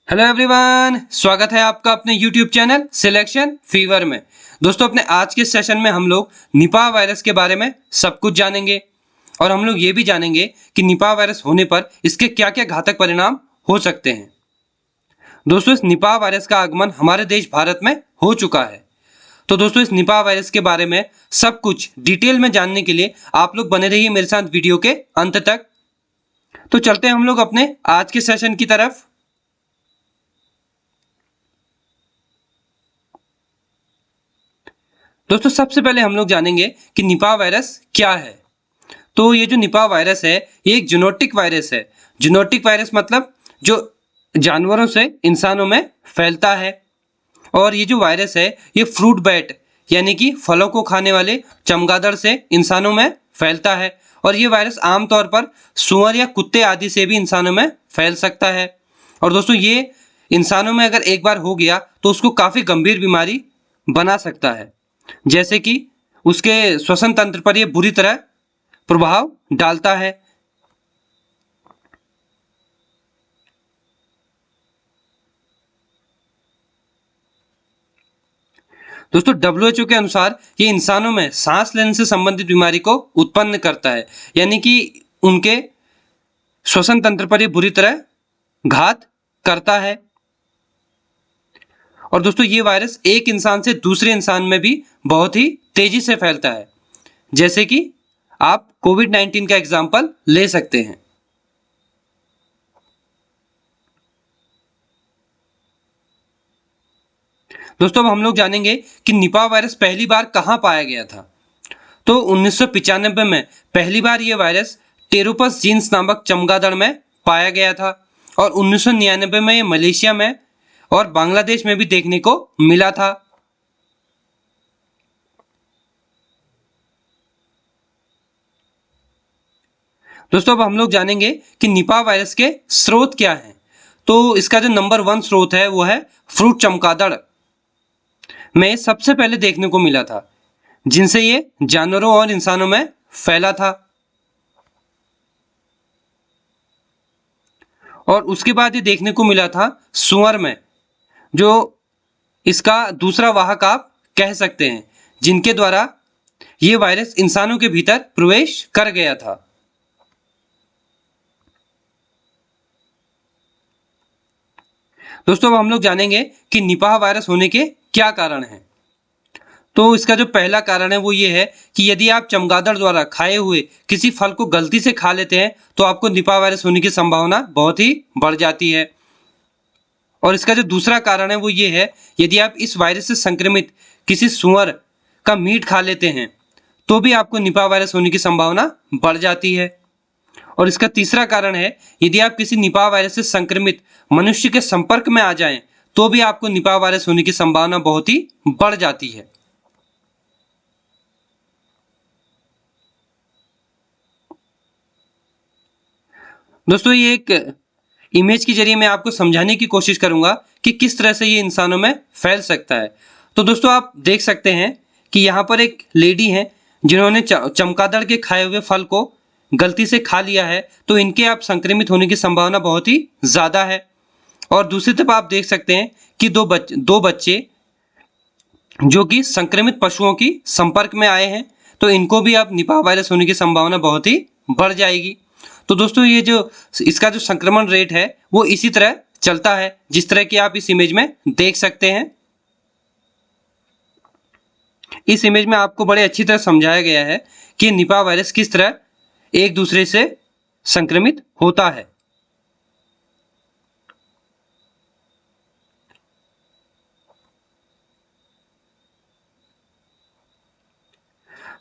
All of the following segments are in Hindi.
हेलो एवरीवन, स्वागत है आपका अपने यूट्यूब चैनल सिलेक्शन फीवर में। दोस्तों, अपने आज के सेशन में हम लोग निपाह वायरस के बारे में सब कुछ जानेंगे और हम लोग ये भी जानेंगे कि निपाह वायरस होने पर इसके क्या क्या घातक परिणाम हो सकते हैं। दोस्तों, इस निपाह वायरस का आगमन हमारे देश भारत में हो चुका है। तो दोस्तों, इस निपाह वायरस के बारे में सब कुछ डिटेल में जानने के लिए आप लोग बने रहिए मेरे साथ वीडियो के अंत तक। तो चलते हैं हम लोग अपने आज के सेशन की तरफ। दोस्तों, सबसे पहले हम लोग जानेंगे कि निपाह वायरस क्या है। तो ये जो निपाह वायरस है, ये एक जूनोटिक वायरस है। जूनोटिक वायरस मतलब जो जानवरों से इंसानों में फैलता है। और ये जो वायरस है, ये फ्रूट बैट यानी कि फलों को खाने वाले चमगादड़ से इंसानों में फैलता है। और ये वायरस आमतौर पर सुअर या कुत्ते आदि से भी इंसानों में फैल सकता है। और दोस्तों, ये इंसानों में अगर एक बार हो गया तो उसको काफ़ी गंभीर बीमारी बना सकता है, जैसे कि उसके श्वसन तंत्र पर यह बुरी तरह प्रभाव डालता है। दोस्तों, डब्ल्यूएचओ के अनुसार ये इंसानों में सांस लेने से संबंधित बीमारी को उत्पन्न करता है, यानी कि उनके श्वसन तंत्र पर यह बुरी तरह घात करता है। और दोस्तों, ये वायरस एक इंसान से दूसरे इंसान में भी बहुत ही तेजी से फैलता है, जैसे कि आप कोविड-19 का एग्जाम्पल ले सकते हैं। दोस्तों, अब हम लोग जानेंगे कि निपाह वायरस पहली बार कहां पाया गया था। तो 1995 में पहली बार यह वायरस टेरोपस जीन्स नामक चमगादड़ में पाया गया था। और 1999 में यह मलेशिया में और बांग्लादेश में भी देखने को मिला था। दोस्तों, अब हम लोग जानेंगे कि निपाह वायरस के स्रोत क्या हैं। तो इसका जो नंबर 1 स्रोत है वो है फ्रूट चमगादड़ में सबसे पहले देखने को मिला था, जिनसे ये जानवरों और इंसानों में फैला था। और उसके बाद ये देखने को मिला था सुअर में, जो इसका दूसरा वाहक आप कह सकते हैं, जिनके द्वारा ये वायरस इंसानों के भीतर प्रवेश कर गया था। दोस्तों, अब हम लोग जानेंगे कि निपाह वायरस होने के क्या कारण हैं। तो इसका जो पहला कारण है वो ये है कि यदि आप चमगादड़ द्वारा खाए हुए किसी फल को गलती से खा लेते हैं तो आपको निपाह वायरस होने की संभावना बहुत ही बढ़ जाती है। और इसका जो दूसरा कारण है वो ये है, यदि आप इस वायरस से संक्रमित किसी सुअर का मीट खा लेते हैं तो भी आपको निपाह वायरस होने की संभावना बढ़ जाती है। और इसका तीसरा कारण है, यदि आप किसी निपाह वायरस से संक्रमित मनुष्य के संपर्क में आ जाएं तो भी आपको निपाह वायरस होने की संभावना बहुत ही बढ़ जाती है। दोस्तों, ये एक इमेज के जरिए मैं आपको समझाने की कोशिश करूंगा कि किस तरह से ये इंसानों में फैल सकता है। तो दोस्तों, आप देख सकते हैं कि यहाँ पर एक लेडी है जिन्होंने चमगादड़ के खाए हुए फल को गलती से खा लिया है, तो इनके आप संक्रमित होने की संभावना बहुत ही ज़्यादा है। और दूसरी तरफ आप देख सकते हैं कि दो बच्चे जो कि संक्रमित पशुओं की संपर्क में आए हैं, तो इनको भी अब निपाह वायरस होने की संभावना बहुत ही बढ़ जाएगी। तो दोस्तों, ये जो इसका जो संक्रमण रेट है वो इसी तरह चलता है, जिस तरह की आप इस इमेज में देख सकते हैं। इस इमेज में आपको बड़े अच्छी तरह समझाया गया है कि निपाह वायरस किस तरह एक दूसरे से संक्रमित होता है।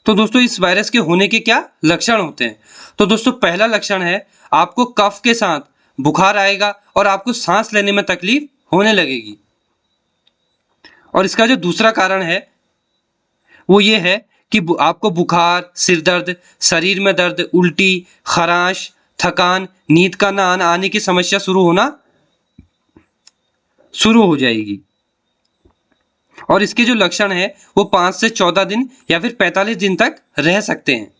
तो दोस्तों, इस वायरस के होने के क्या लक्षण होते हैं। तो दोस्तों, पहला लक्षण है आपको कफ के साथ बुखार आएगा और आपको सांस लेने में तकलीफ होने लगेगी। और इसका जो दूसरा कारण है वो ये है कि आपको बुखार, सिर दर्द, शरीर में दर्द, उल्टी, खराश, थकान, नींद का ना आने की समस्या शुरू हो जाएगी। और इसके जो लक्षण है वो 5 से 14 दिन या फिर 45 दिन तक रह सकते हैं।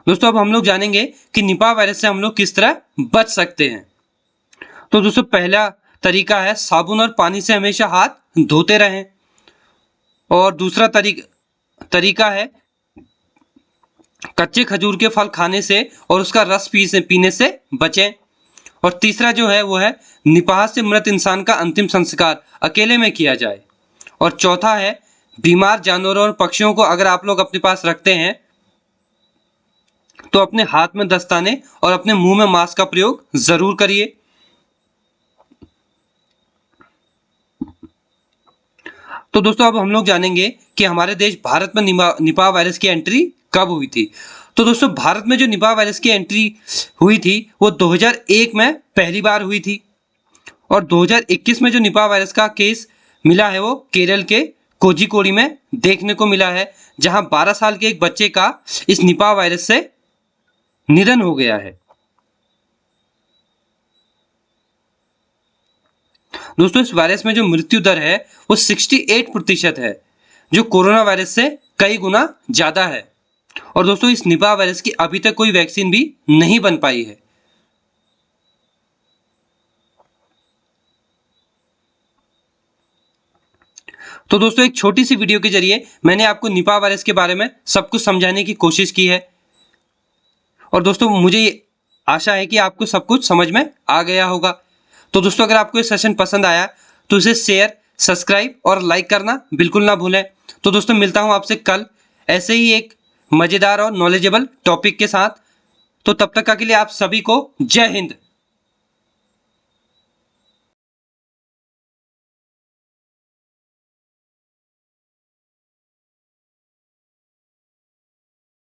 दोस्तों अब हम लोग जानेंगे कि निपाह वायरस से हम लोग किस तरह बच सकते हैं। तो दोस्तों पहला तरीका है साबुन और पानी से हमेशा हाथ धोते रहें। और दूसरा तरीका है कच्चे खजूर के फल खाने से और उसका रस पीने से बचें। और तीसरा जो है वो है निपाह से मृत इंसान का अंतिम संस्कार अकेले में किया जाए। और चौथा है बीमार जानवरों और पक्षियों को अगर आप लोग अपने पास रखते हैं तो अपने हाथ में दस्ताने और अपने मुंह में मास्क का प्रयोग जरूर करिए। तो दोस्तों अब हम लोग जानेंगे कि हमारे देश भारत में निपाह वायरस की एंट्री कब हुई थी। तो दोस्तों भारत में जो निपाह वायरस की एंट्री हुई थी वो 2001 में पहली बार हुई थी। और 2021 में जो निपाह वायरस का केस मिला है वो केरल के कोझिकोड में देखने को मिला है, जहां 12 साल के एक बच्चे का इस निपाह वायरस से निधन हो गया है। दोस्तों इस वायरस में जो मृत्यु दर है वो 68% है, जो कोरोना वायरस से कई गुना ज्यादा है। और दोस्तों इस निपाह वायरस की अभी तक कोई वैक्सीन भी नहीं बन पाई है। तो दोस्तों एक छोटी सी वीडियो के जरिए मैंने आपको निपाह वायरस के बारे में सब कुछ समझाने की कोशिश की है। और दोस्तों मुझे आशा है कि आपको सब कुछ समझ में आ गया होगा। तो दोस्तों अगर आपको ये सेशन पसंद आया तो इसे शेयर, सब्सक्राइब और लाइक करना बिल्कुल ना भूलें। तो दोस्तों मिलता हूं आपसे कल ऐसे ही एक मजेदार और नॉलेजेबल टॉपिक के साथ। तो तब तक के लिए आप सभी को जय हिंद।